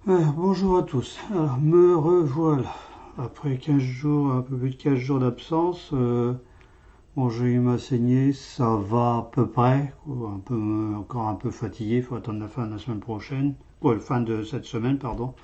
Bonjour à tous. Alors, me revoilà. Après 15 jours, un peu plus de 15 jours d'absence, bon, j'ai eu ma saignée, ça va à peu près, un peu, encore un peu fatigué, il faut attendre la fin de la semaine prochaine, la fin de cette semaine, pardon.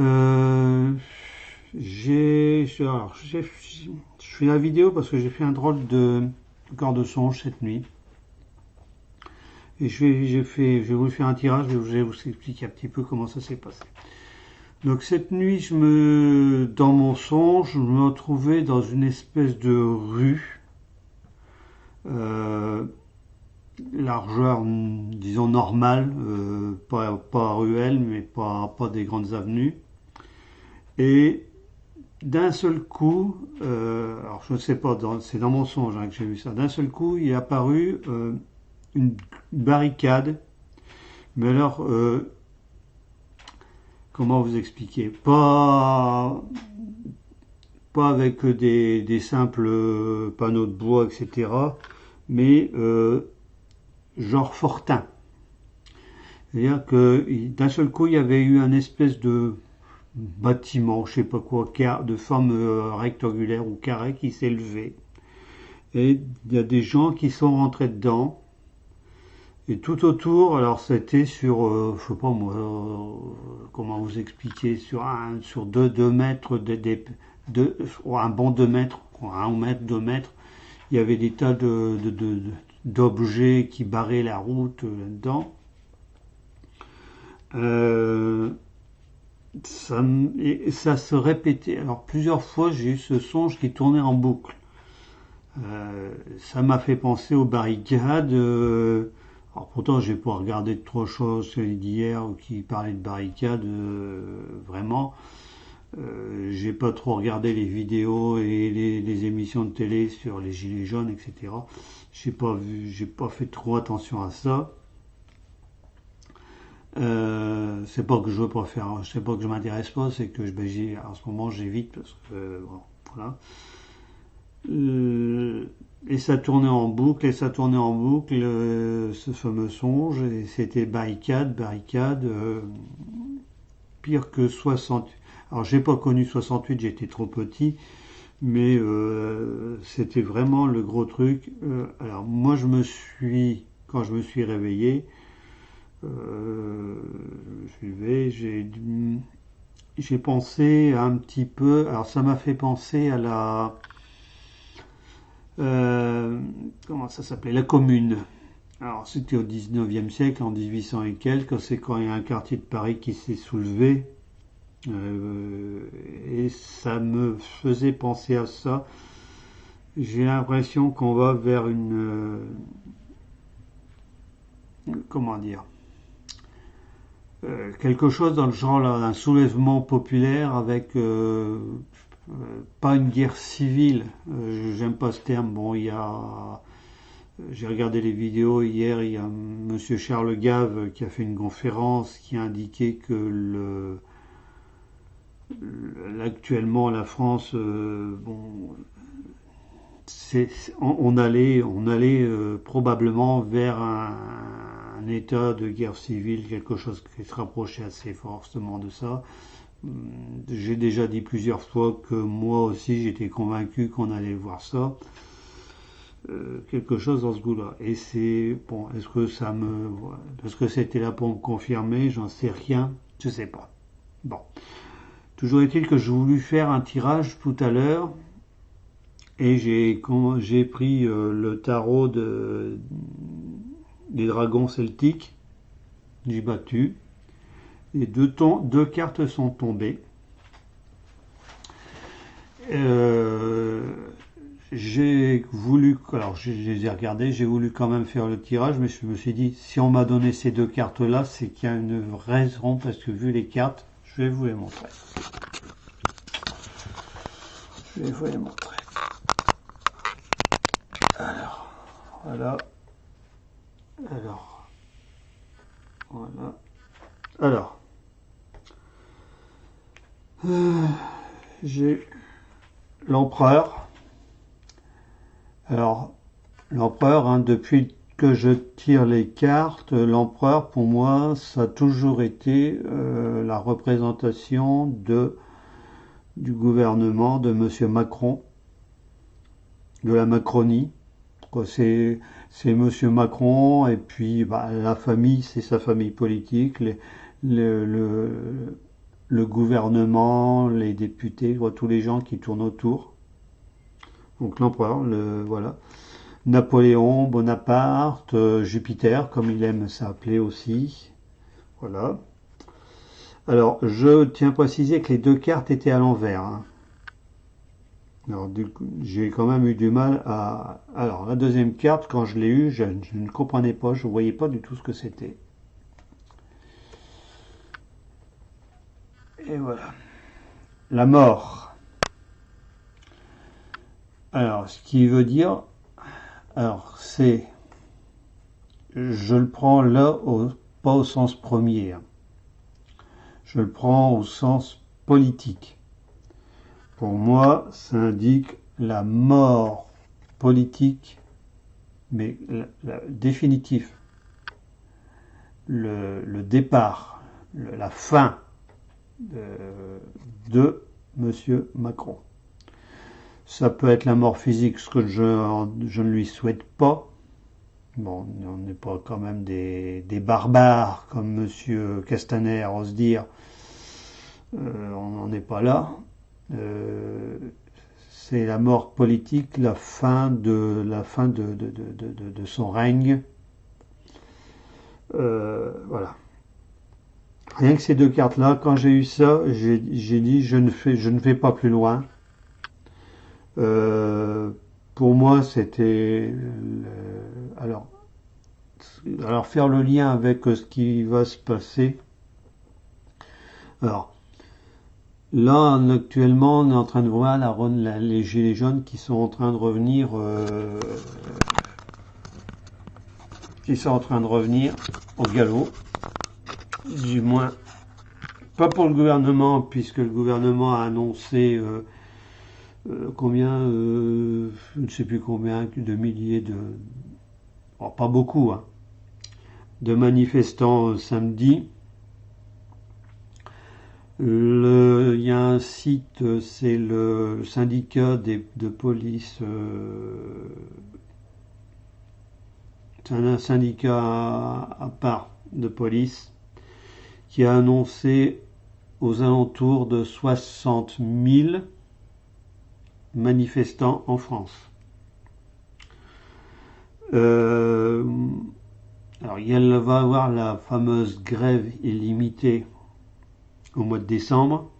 Euh, je fais la vidéo parce que j'ai fait un drôle de corps de songe cette nuit. Et je vais vous faire un tirage, je vais vous expliquer un petit peu comment ça s'est passé. Donc cette nuit, dans mon songe, je me retrouvais dans une espèce de rue, euh, largeur, disons normale, pas ruelle, mais pas des grandes avenues. Et d'un seul coup, alors je ne sais pas, c'est dans mon songe que j'ai vu ça. D'un seul coup, il est apparu une barricade, mais alors comment vous expliquer? Pas avec des simples panneaux de bois, etc., mais genre fortin. C'est-à-dire que d'un seul coup, il y avait eu un espèce de bâtiment, je sais pas quoi, de forme rectangulaire ou carré qui s'est levé. Et il y a des gens qui sont rentrés dedans. Et tout autour, alors c'était sur, je sais pas moi, comment vous expliquer, sur 2 mètres, un bon 2 mètres, 1 mètre, 2 mètres, il y avait des tas d'objets qui barraient la route là-dedans. Euh, et ça se répétait. Alors plusieurs fois, j'ai eu ce songe qui tournait en boucle. Ça m'a fait penser aux barricades. Alors pourtant, j'ai pas regardé de trop choses d'hier qui parlaient de barricades. Vraiment, j'ai pas trop regardé les vidéos et les émissions de télé sur les gilets jaunes, etc. J'ai pas fait trop attention à ça. C'est pas que je veux pas faire, c'est pas que je m'intéresse pas, c'est que en ce moment j'évite parce que bon, voilà. Et ça tournait en boucle, ce fameux songe, et c'était barricade, pire que 60. Alors j'ai pas connu 68, j'étais trop petit, mais c'était vraiment le gros truc. Alors moi quand je me suis réveillé, j'ai pensé un petit peu, alors ça m'a fait penser à comment ça s'appelait, la commune. Alors c'était au 19e siècle, en 1800 et quelques, c'est quand il y a un quartier de Paris qui s'est soulevé, euh, et ça me faisait penser à ça. J'ai l'impression qu'on va vers comment dire, quelque chose dans le genre d'un soulèvement populaire avec pas une guerre civile. J'aime pas ce terme. Bon, j'ai regardé les vidéos hier. Il y a Monsieur Charles Gave qui a fait une conférence qui a indiqué que actuellement la France, bon, on allait probablement vers un état de guerre civile, quelque chose qui se rapprochait assez fortement de ça. J'ai déjà dit plusieurs fois que moi aussi j'étais convaincu qu'on allait voir ça, quelque chose dans ce goût-là. Et c'est bon, est-ce que c'était là pour me confirmer? J'en sais rien, je sais pas. Bon, toujours est-il que j'ai voulu faire un tirage tout à l'heure et j'ai pris le tarot des dragons celtiques, j'ai battu. Les deux cartes sont tombées. Euh, alors je les ai regardées, j'ai voulu quand même faire le tirage, mais je me suis dit, si on m'a donné ces 2 cartes-là, c'est qu'il y a une raison, parce que vu les cartes, je vais vous les montrer. Je vais vous les montrer. Alors, voilà. Alors, voilà. Alors, j'ai l'empereur. Alors, l'empereur, hein, depuis que je tire les cartes, l'empereur, pour moi, ça a toujours été la représentation du gouvernement de Monsieur Macron, de la Macronie. C'est Monsieur Macron et puis la famille, c'est sa famille politique, le, le, le gouvernement, les députés, tous les gens qui tournent autour. Donc l'empereur, voilà. Napoléon, Bonaparte, Jupiter, comme il aime s'appeler aussi. Voilà. Alors, je tiens à préciser que les deux cartes étaient à l'envers. Hein. Alors, du coup, j'ai quand même eu du mal à... Alors, la deuxième carte, quand je l'ai eue, je ne comprenais pas, je ne voyais pas du tout ce que c'était. Et voilà. La mort. Alors, ce qui veut dire... Alors, c'est... Je le prends là, pas au sens premier. Hein. Je le prends au sens politique. Pour moi, ça indique la mort politique, mais définitif. Le départ, la fin de Monsieur Macron. Ça peut être la mort physique, ce que je ne lui souhaite pas. Bon, on n'est pas quand même des barbares comme Monsieur Castaner, ose dire. On n'en est pas là. C'est la mort politique, la fin de son règne. Voilà. Rien que ces deux cartes-là, quand j'ai eu ça, j'ai dit je ne vais pas plus loin. Pour moi, c'était alors faire le lien avec ce qui va se passer. Alors là, actuellement, on est en train de voir les gilets jaunes qui sont en train de revenir, au galop. Du moins, pas pour le gouvernement, puisque le gouvernement a annoncé combien, je ne sais plus combien, de milliers pas beaucoup, hein, de manifestants samedi. Il y a un site, c'est le syndicat de police. C'est un syndicat à part de police qui a annoncé aux alentours de 60 000 manifestants en France. Alors il va y avoir la fameuse grève illimitée au mois de décembre.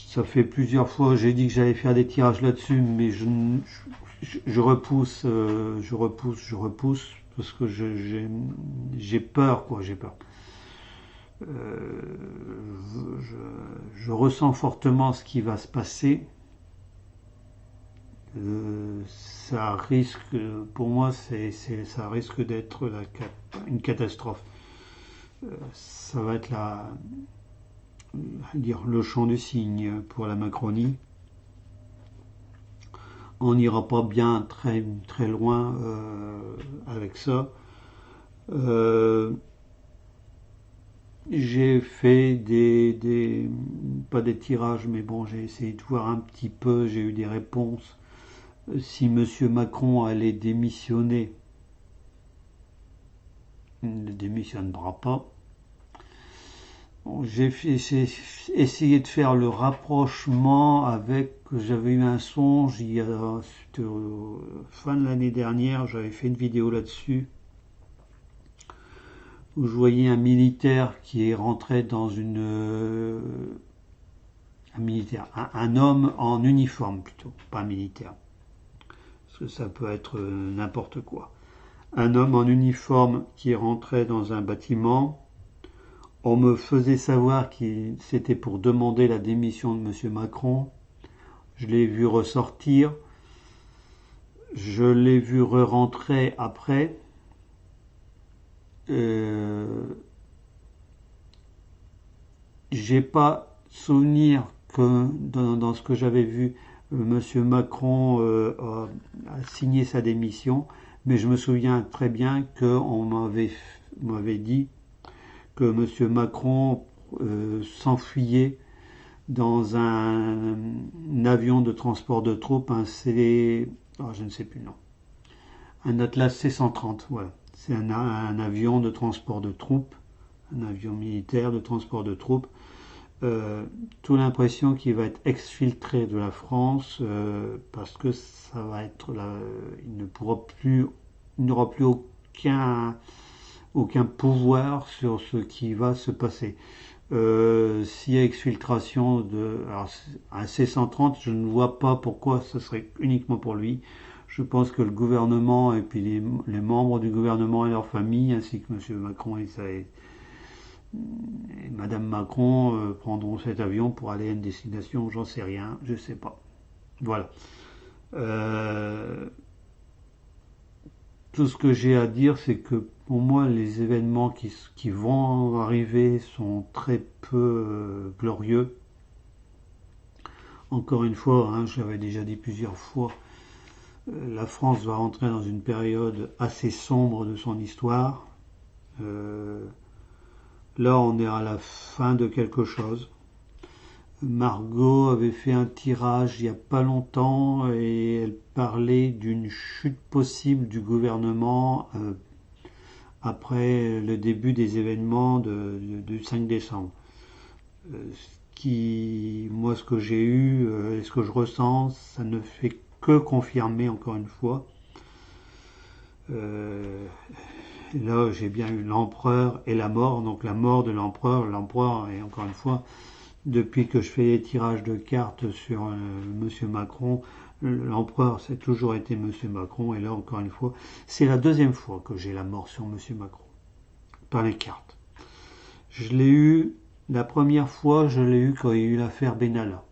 Ça fait plusieurs fois, j'ai dit que j'allais faire des tirages là-dessus, mais je repousse, parce que j'ai peur, quoi, j'ai peur. Je ressens fortement ce qui va se passer. Ça risque, pour moi, ça risque d'être une catastrophe. Ça va être le champ du cygne pour la Macronie. On n'ira pas bien très, très loin avec ça. J'ai fait pas des tirages, mais bon, j'ai essayé de voir un petit peu, j'ai eu des réponses. Si Monsieur Macron allait démissionner, il ne démissionnera pas. Bon, j'ai essayé de faire le rapprochement avec, j'avais eu un songe, c'était fin de l'année dernière, j'avais fait une vidéo là-dessus, où je voyais un militaire qui est rentré dans un homme en uniforme plutôt, pas un militaire, parce que ça peut être n'importe quoi. Un homme en uniforme qui est rentré dans un bâtiment. On me faisait savoir que c'était pour demander la démission de M. Macron. Je l'ai vu ressortir. Je l'ai vu re-rentrer après. J'ai pas souvenir que dans ce que j'avais vu, Monsieur Macron a signé sa démission, mais je me souviens très bien qu'on m'avait dit que Monsieur Macron s'enfuyait dans un avion de transport de troupes, je ne sais plus le nom, un Atlas C-130, voilà. C'est un avion de transport de troupes, un avion militaire de transport de troupes. Tout l'impression qu'il va être exfiltré de la France parce que ça va être il n'aura plus aucun pouvoir sur ce qui va se passer. S'il y a exfiltration un C-130, je ne vois pas pourquoi ce serait uniquement pour lui. Je pense que le gouvernement et puis les membres du gouvernement et leurs familles, ainsi que M. Macron et Madame Macron prendront cet avion pour aller à une destination, j'en sais rien, je sais pas. Voilà. Tout ce que j'ai à dire, c'est que pour moi, les événements qui vont arriver sont très peu glorieux. Encore une fois, hein, j'avais déjà dit plusieurs fois, la France va rentrer dans une période assez sombre de son histoire. Là, on est à la fin de quelque chose. Margot avait fait un tirage il n'y a pas longtemps et elle parlait d'une chute possible du gouvernement après le début des événements du 5 décembre. Moi, ce que j'ai eu et ce que je ressens, ça ne fait que confirmer encore une fois. Là, j'ai bien eu l'empereur et la mort, donc la mort de l'empereur. L'empereur, et encore une fois, depuis que je fais les tirages de cartes sur Monsieur Macron, l'empereur, c'est toujours été Monsieur Macron, et là, encore une fois, c'est la deuxième fois que j'ai la mort sur Monsieur Macron, par les cartes. La première fois, je l'ai eu quand il y a eu l'affaire Benalla.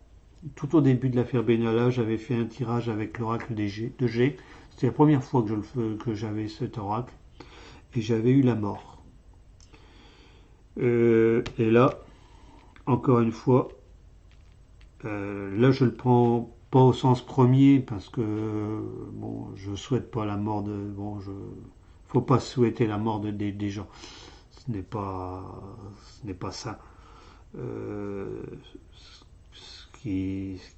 Tout au début de l'affaire Benalla, j'avais fait un tirage avec l'oracle de G. C'était la première fois que j'avais cet oracle, et j'avais eu la mort. Et là, encore une fois, là je le prends pas au sens premier parce que bon, je souhaite pas la mort faut pas souhaiter la mort des gens. Ce n'est pas ça. Ce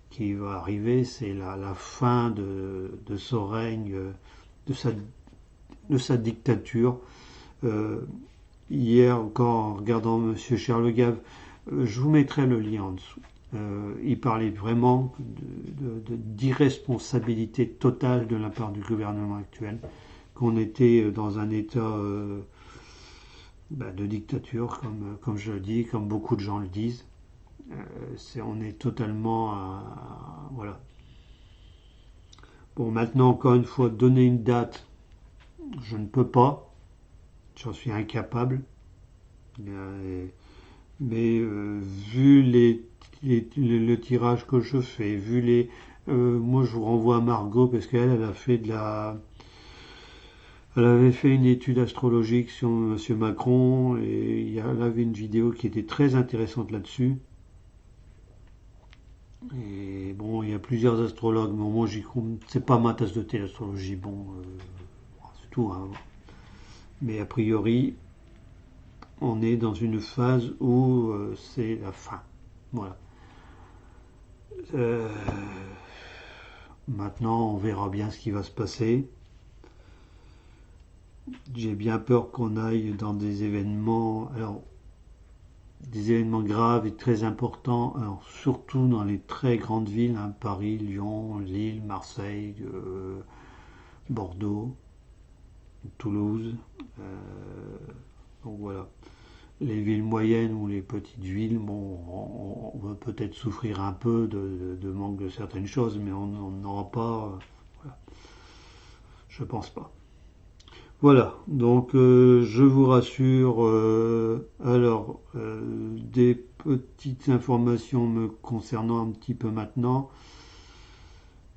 qui va arriver, c'est la fin de son règne, de sa dictature. Hier encore, en regardant Monsieur Charles Gave, je vous mettrai le lien en dessous. Il parlait vraiment d'irresponsabilité totale de la part du gouvernement actuel, qu'on était dans un état de dictature, comme je le dis, comme beaucoup de gens le disent. On est totalement voilà. Bon, maintenant, encore une fois, donner une date, je ne peux pas. J'en suis incapable. Mais vu le tirage que je fais, moi je vous renvoie à Margot parce qu'elle elle avait fait une étude astrologique sur Monsieur Macron et elle avait une vidéo qui était très intéressante là-dessus. Et bon, il y a plusieurs astrologues, mais moi c'est pas ma tasse de thé l'astrologie. Bon, c'est tout. Hein. Mais a priori, on est dans une phase où c'est la fin. Voilà. Maintenant, on verra bien ce qui va se passer. J'ai bien peur qu'on aille dans des événements graves et très importants, alors surtout dans les très grandes villes, hein, Paris, Lyon, Lille, Marseille, Bordeaux, Toulouse. Donc voilà. Les villes moyennes ou les petites villes, bon, on va peut-être souffrir un peu de manque de certaines choses, mais on n'aura pas. Voilà. Je pense pas. Voilà, donc je vous rassure. Des petites informations me concernant un petit peu maintenant.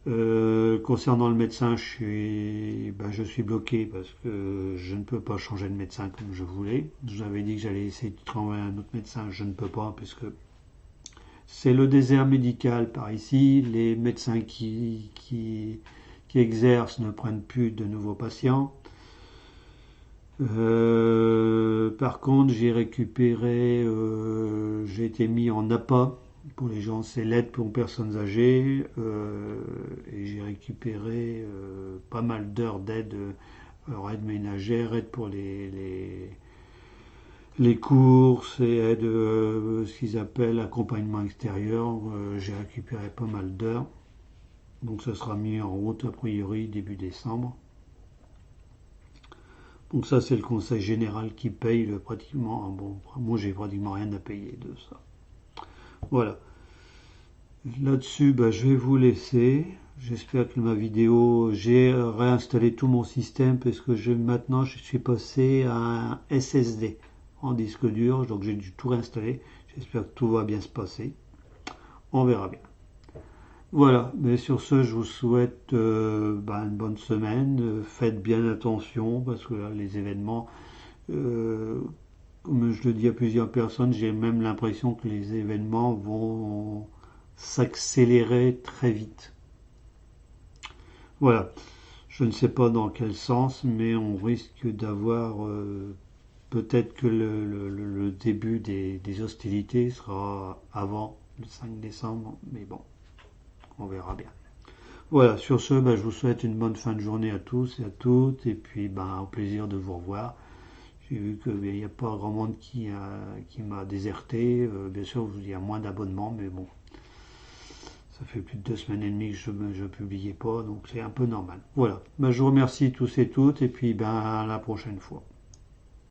Concernant le médecin, je suis bloqué parce que je ne peux pas changer de médecin comme je voulais. J'avais dit que j'allais essayer de trouver un autre médecin, je ne peux pas puisque c'est le désert médical par ici. Les médecins qui exercent ne prennent plus de nouveaux patients. Par contre, j'ai récupéré, j'ai été mis en APA pour les gens, c'est l'aide pour personnes âgées, et j'ai récupéré pas mal d'heures d'aide, alors aide ménagère, aide pour les courses et aide, ce qu'ils appellent accompagnement extérieur. J'ai récupéré pas mal d'heures, donc ça sera mis en route a priori début décembre. Donc ça c'est le conseil général qui paye pratiquement. Bon, moi j'ai pratiquement rien à payer de ça. Voilà. Là-dessus, je vais vous laisser. J'espère que ma vidéo, j'ai réinstallé tout mon système parce que maintenant je suis passé à un SSD en disque dur, donc j'ai dû tout réinstaller. J'espère que tout va bien se passer. On verra bien. Voilà, mais sur ce, je vous souhaite une bonne semaine. Faites bien attention parce que là, les événements, comme je le dis à plusieurs personnes, j'ai même l'impression que les événements vont s'accélérer très vite. Voilà, je ne sais pas dans quel sens, mais on risque d'avoir peut-être que le début des hostilités sera avant le 5 décembre, mais bon, on verra bien. Voilà, sur ce, je vous souhaite une bonne fin de journée à tous et à toutes, et puis au plaisir de vous revoir. J'ai vu qu'il n'y a pas grand monde qui m'a déserté. Bien sûr, il y a moins d'abonnements, mais bon, ça fait plus de 2 semaines et demie que je ne publiais pas, donc c'est un peu normal. Voilà, je vous remercie tous et toutes, et puis à la prochaine fois.